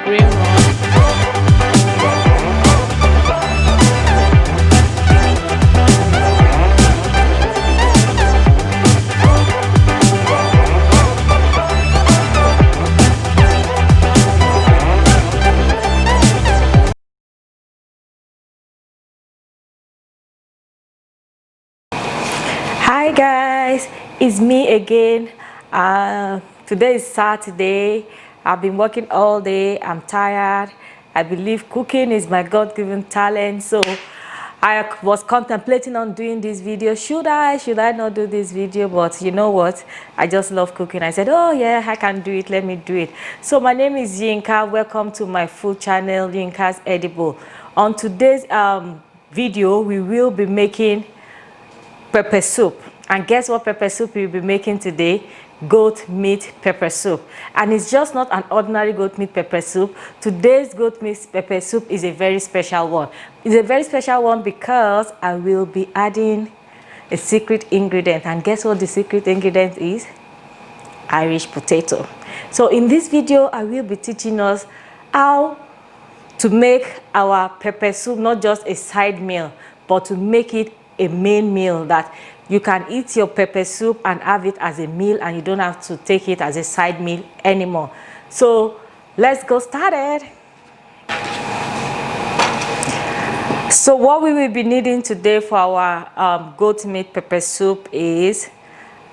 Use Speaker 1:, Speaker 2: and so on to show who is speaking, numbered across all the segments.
Speaker 1: brain rot. Hi guys, it's me again. Today is Saturday. I've been working all day. I'm tired. I believe cooking is my God-given talent, so I was contemplating on doing this video. Should I not do this video? But you know what, I just love cooking. I said, oh yeah, I can do it, let me do it. So my name is Yinka. Welcome to my food channel, Yinka's Edible. On today's video, we will be making pepper soup. And guess what pepper soup we'll be making today? Goat meat pepper soup. And it's just not an ordinary goat meat pepper soup. Today's goat meat pepper soup is a very special one. It's a very special one because I will be adding a secret ingredient. And guess what the secret ingredient is? Irish potato. So in this video, I will be teaching us how to make our pepper soup not just a side meal, but to make it a main meal, that you can eat your pepper soup and have it as a meal and you don't have to take it as a side meal anymore. So let's go started. So what we will be needing today for our goat meat pepper soup is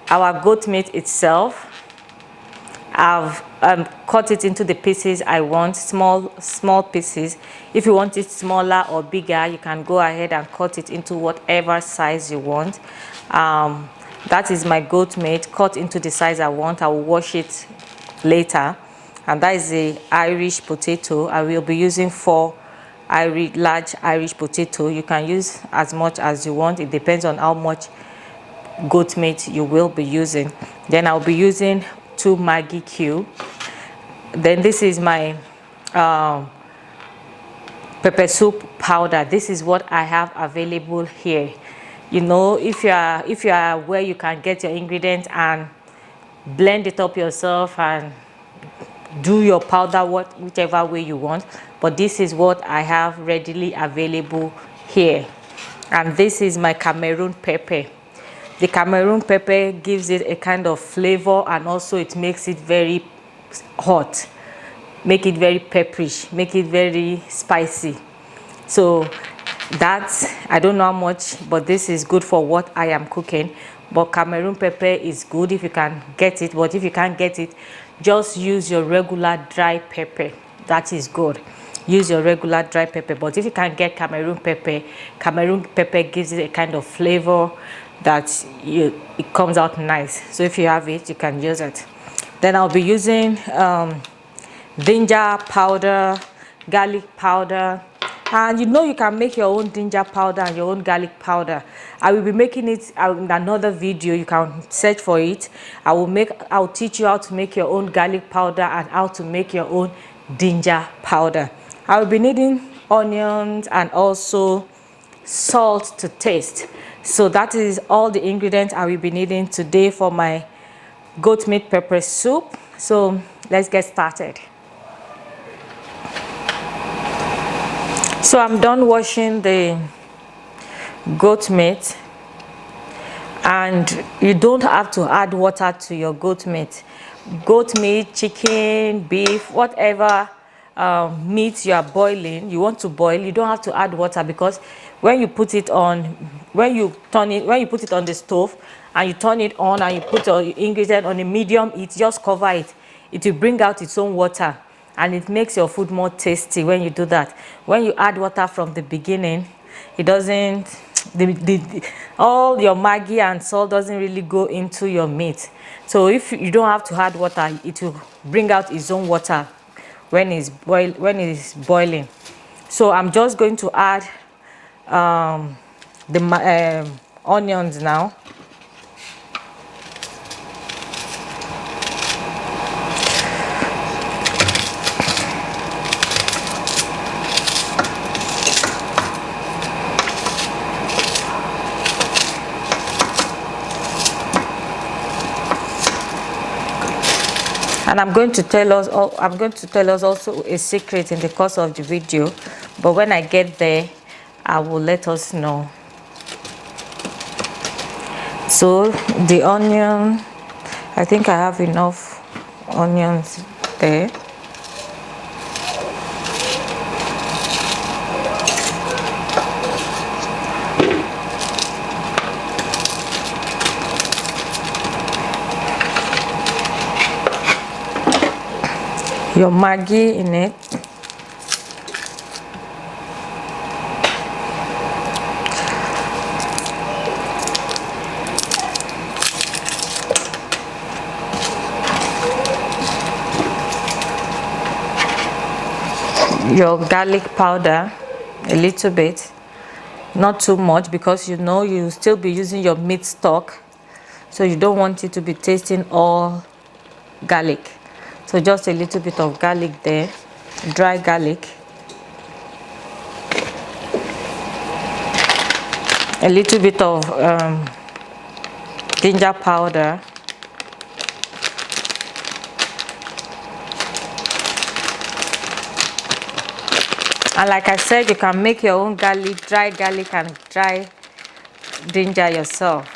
Speaker 1: our goat meat itself. I've cut it into the pieces I want, small pieces. If you want it smaller or bigger, you can go ahead and cut it into whatever size you want. That is my goat meat cut into the size I want. I will wash it later. And that is the Irish potato. I will be using 4 large Irish potato. You can use as much as you want. It depends on how much goat meat you will be using. Then I'll be using 2 Maggi cube. Then this is my pepper soup powder. This is what I have available here. You know, if you are where you can get your ingredients and blend it up yourself and do your powder whichever way you want, but this is what I have readily available here. And this is my Cameroon pepper. The Cameroon pepper gives it a kind of flavor, and also it makes it very hot, make it very pepperish, make it very spicy. So that's, I don't know how much, but this is good for what I am cooking. But Cameroon pepper is good if you can get it, but if you can't get it, just use your regular dry pepper. That is good. Use your regular dry pepper. But if you can't get Cameroon pepper gives it a kind of flavor that it comes out nice. So if you have it, you can use it. Then I'll be using ginger powder, garlic powder, and you know you can make your own ginger powder and your own garlic powder. I will be making it in another video. You can search for it. I'll teach you how to make your own garlic powder and how to make your own ginger powder. I will be needing onions and also salt to taste. So that is all the ingredients I will be needing today for my goat meat pepper soup. So let's get started. So I'm done washing the goat meat, and you don't have to add water to your goat meat. Goat meat, chicken, beef, whatever meat you are boiling, you want to boil, you don't have to add water, because when you put it on, when you put it on the stove and you turn it on and you put your ingredient on a medium heat, just cover it. It will bring out its own water, and it makes your food more tasty when you do that. When you add water from the beginning, it doesn't, all your Maggi and salt doesn't really go into your meat. So if you don't have to add water, it will bring out its own water when it's boiling. So I'm just going to add the onions now. And I'm going to tell us also a secret in the course of the video, but when I get there I will let us know. So the onion, I think I have enough onions there. Your Maggi in it. Your garlic powder, a little bit, not too much, because you know you still be using your meat stock, so you don't want it to be tasting all garlic. So just a little bit of garlic there, dry garlic, a little bit of ginger powder, and like I said, you can make your own garlic, dry garlic and dry ginger yourself.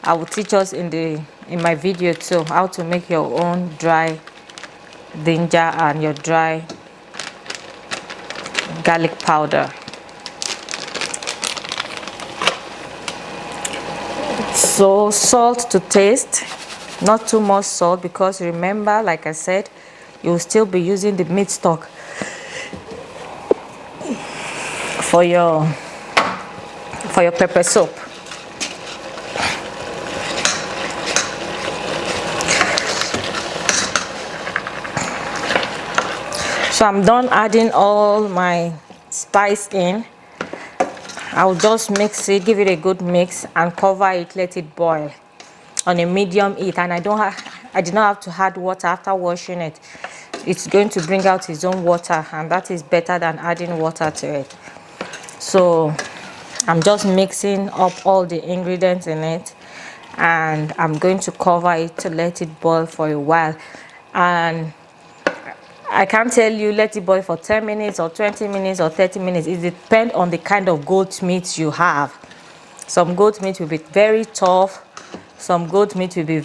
Speaker 1: I will teach us in my video too how to make your own dry ginger and your dry garlic powder. So salt to taste, not too much salt, because remember, like I said, you will still be using the meat stock for your pepper soup. So I'm done adding all my spice in. I'll just mix it, give it a good mix, and cover it, let it boil on a medium heat. And I did not have to add water after washing it. It's going to bring out its own water, and that is better than adding water to it. So I'm just mixing up all the ingredients in it, and I'm going to cover it to let it boil for a while. And I can't tell you let it boil for 10 minutes or 20 minutes or 30 minutes. It depends on the kind of goat meat you have. Some goat meat will be very tough, some goat meat will be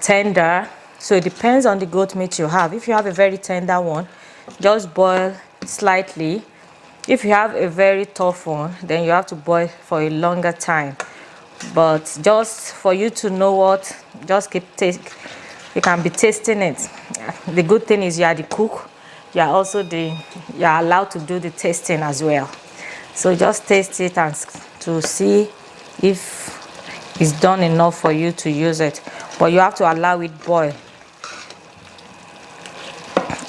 Speaker 1: tender. So it depends on the goat meat you have. If you have a very tender one, just boil slightly. If you have a very tough one, then you have to boil for a longer time. But just for you to know what, just keep tasting. You can be tasting it. The good thing is you are the cook. You are also you are allowed to do the tasting as well. So just taste it and to see if it's done enough for you to use it. But you have to allow it boil.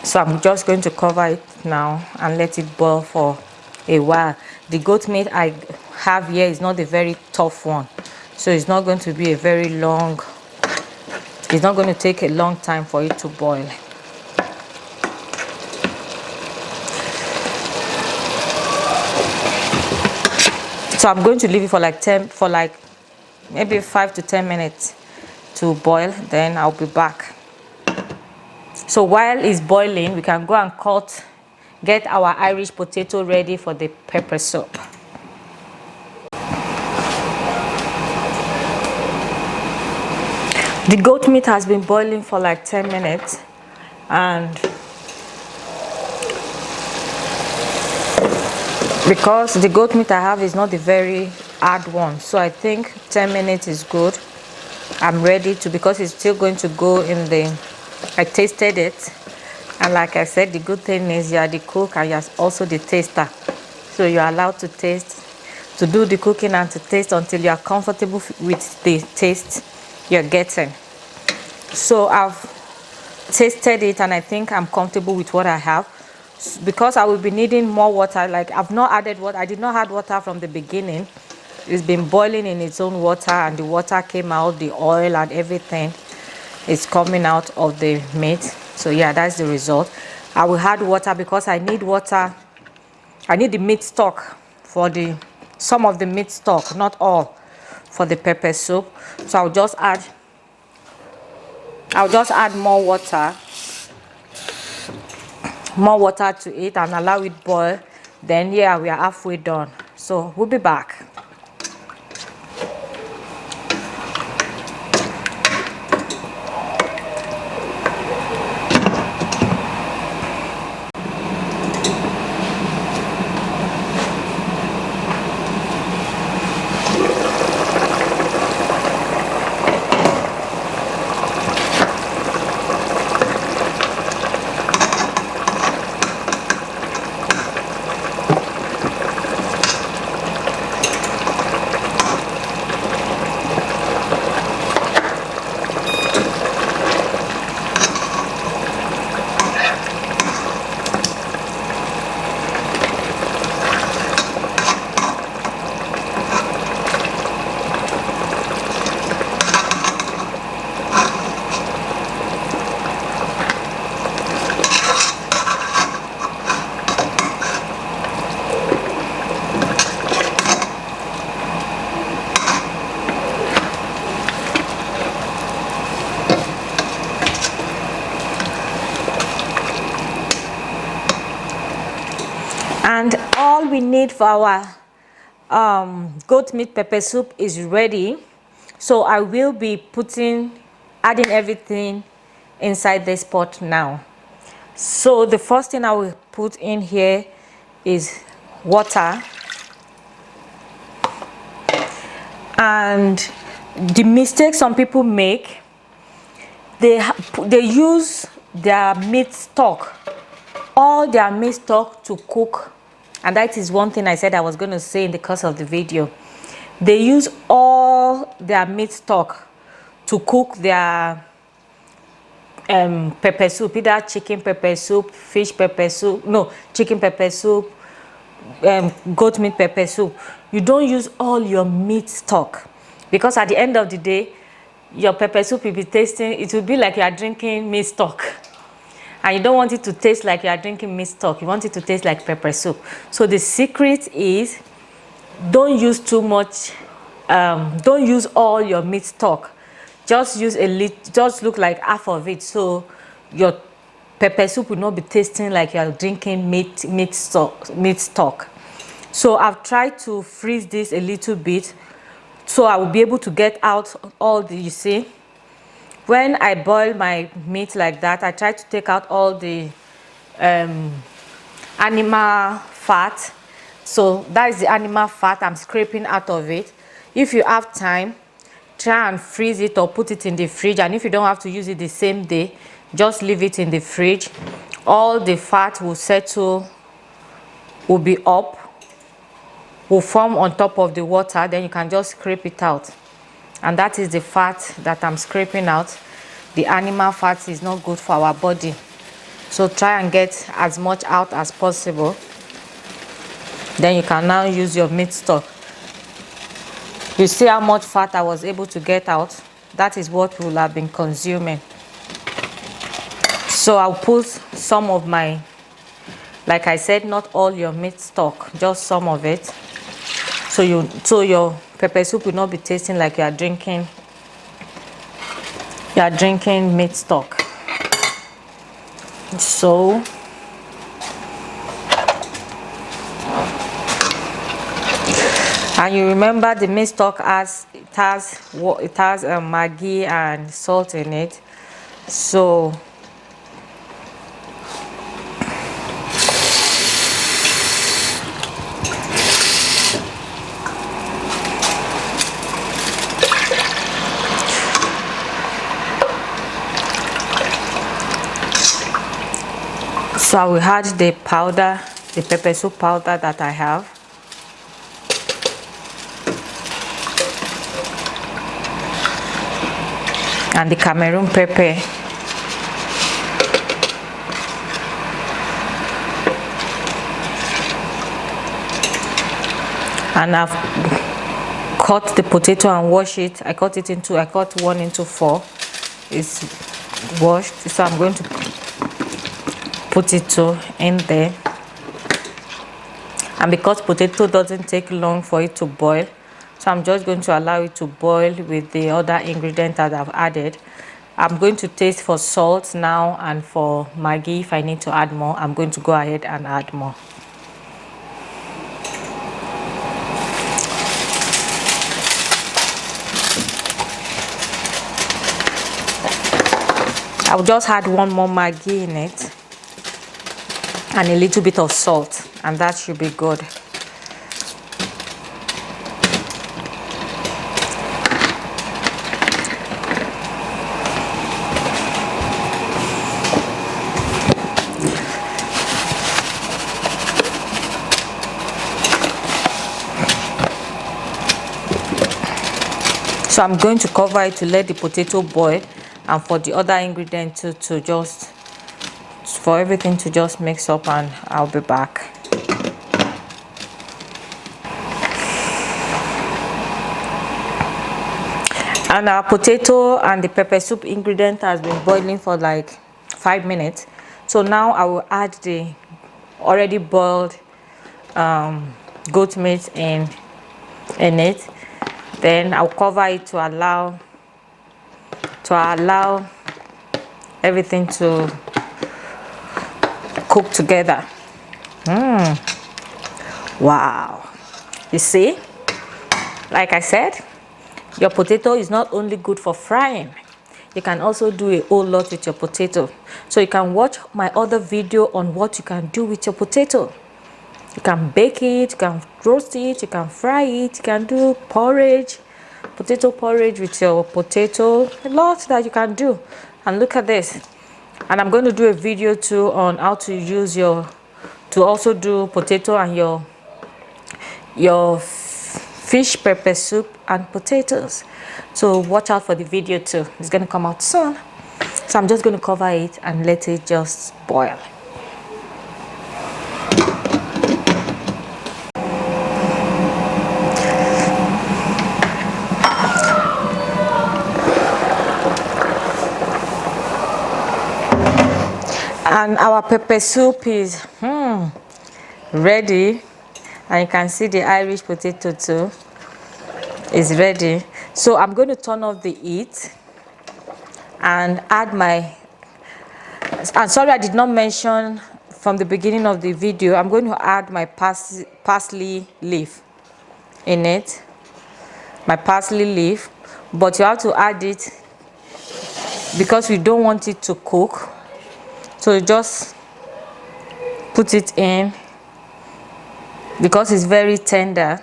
Speaker 1: So I'm just going to cover it now and let it boil for a while. The goat meat I have here is not a very tough one, so it's not going to be a very long, it's not going to take a long time for it to boil. So I'm going to leave it for like maybe 5 to 10 minutes to boil, then I'll be back. So while it's boiling, we can go and get our Irish potato ready for the pepper soup. The goat meat has been boiling for like 10 minutes, and because the goat meat I have is not the very hard one, so I think 10 minutes is good. I'm ready to, because it's still going to go in I tasted it, and like I said, the good thing is you are the cook and you're also the taster, so you're allowed to taste, to do the cooking and to taste until you are comfortable with the taste you're getting. So I've tasted it and I think I'm comfortable with what I have, because I will be needing more water. Like I've not added water, I did not add water from the beginning. It's been boiling in its own water, and the water came out, the oil and everything is coming out of the meat. So yeah, that's the result. I will add water because I need water. I need the meat stock for some of the meat stock, not all, for the pepper soup. So I'll just add more water more water to it and allow it boil. Then yeah, we are halfway done, so we'll be back. And all we need for our goat meat pepper soup is ready. So I will be adding everything inside this pot now. So the first thing I will put in here is water. And the mistake some people make, they use their meat stock, all their meat stock, to cook. And that is one thing I said I was going to say in the course of the video. They use all their meat stock to cook their pepper soup, either chicken pepper soup, fish pepper soup, no, chicken pepper soup, goat meat pepper soup. You don't use all your meat stock, because at the end of the day, your pepper soup will be tasting, it will be like you are drinking meat stock. And you don't want it to taste like you are drinking meat stock. You want it to taste like pepper soup. So the secret is, don't use too much, don't use all your meat stock. Just use a little, just look like half of it, so your pepper soup will not be tasting like you are drinking meat stock. So I've tried to freeze this a little bit, so I will be able to get out all the, you see, when I boil my meat like that, I try to take out all the animal fat. So that is the animal fat I'm scraping out of it. If you have time, try and freeze it or put it in the fridge. And if you don't have to use it the same day, just leave it in the fridge. All the fat will settle, will be up, will form on top of the water. Then you can just scrape it out. And that is the fat that I'm scraping out. The animal fat is not good for our body. So try and get as much out as possible. Then you can now use your meat stock. You see how much fat I was able to get out? That is what we will have been consuming. So I'll put some of my, like I said, not all your meat stock, just some of it. So your pepper soup will not be tasting like you are drinking meat stock. So and you remember the meat stock has Maggi and salt in it. So I will add the powder, the pepper soup powder that I have. And the Cameroon pepper. And I've cut the potato and wash it. I cut one into 4. It's washed, so I'm going to potato in there. And because potato doesn't take long for it to boil, so I'm just going to allow it to boil with the other ingredient that I've added. I'm going to taste for salt now, and for Maggi, if I need to add more, I'm going to go ahead and add more. I'll just add one more Maggi in it and a little bit of salt, and that should be good. So I'm going to cover it to let the potato boil, and for the other ingredient to just, for everything to just mix up, and I'll be back. And our potato and the pepper soup ingredient has been boiling for like 5 minutes. So now I will add the already boiled goat meat in it. Then I'll cover it to allow everything to cook together. Wow. You see, like I said, your potato is not only good for frying, you can also do a whole lot with your potato. So you can watch my other video on what you can do with your potato. You can bake it, you can roast it, you can fry it, you can do porridge, potato porridge with your potato. A lot that you can do. And look at this. And I'm going to do a video too on how to use to also do potato and your fish pepper soup and potatoes. So watch out for the video too. It's going to come out soon. So I'm just going to cover it and let it just boil. And our pepper soup is ready, and you can see the Irish potato too is ready. So I'm going to turn off the heat and add my, and sorry I did not mention from the beginning of the video, I'm going to add my parsley leaf in it, my parsley leaf, but you have to add it because we don't want it to cook. So you just put it in because it's very tender.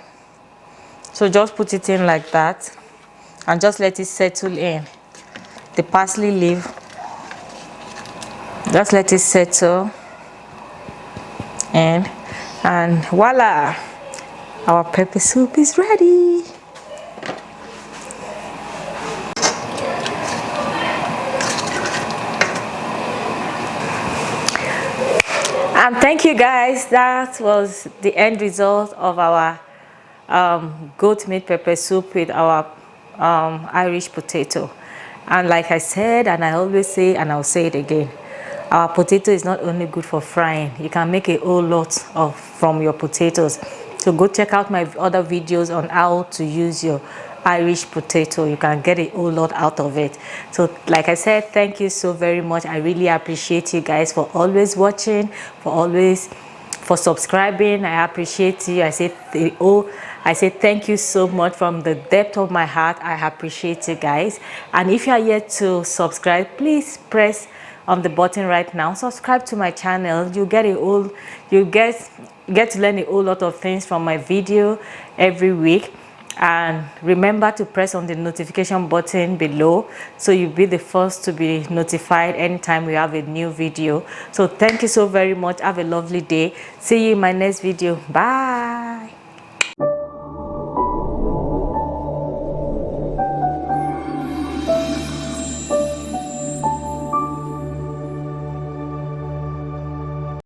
Speaker 1: So just put it in like that and just let it settle in. The parsley leaf, just let it settle in, and voila, our pepper soup is ready. And thank you guys, that was the end result of our goat meat pepper soup with our Irish potato. And like I said, and I always say, and I'll say it again, our potato is not only good for frying, you can make a whole lot from your potatoes. So go check out my other videos on how to use your Irish potato. You can get a whole lot out of it. So like I said, thank you so very much. I really appreciate you guys for always watching, for subscribing. I appreciate you. I say thank you so much from the depth of my heart. I appreciate you guys. And if you are yet to subscribe, please press on the button right now. Subscribe to my channel. You get to learn a whole lot of things from my video every week. And remember to press on the notification button below so you'll be the first to be notified anytime we have a new video. So thank you so very much. Have a lovely day. See you in my next video. Bye.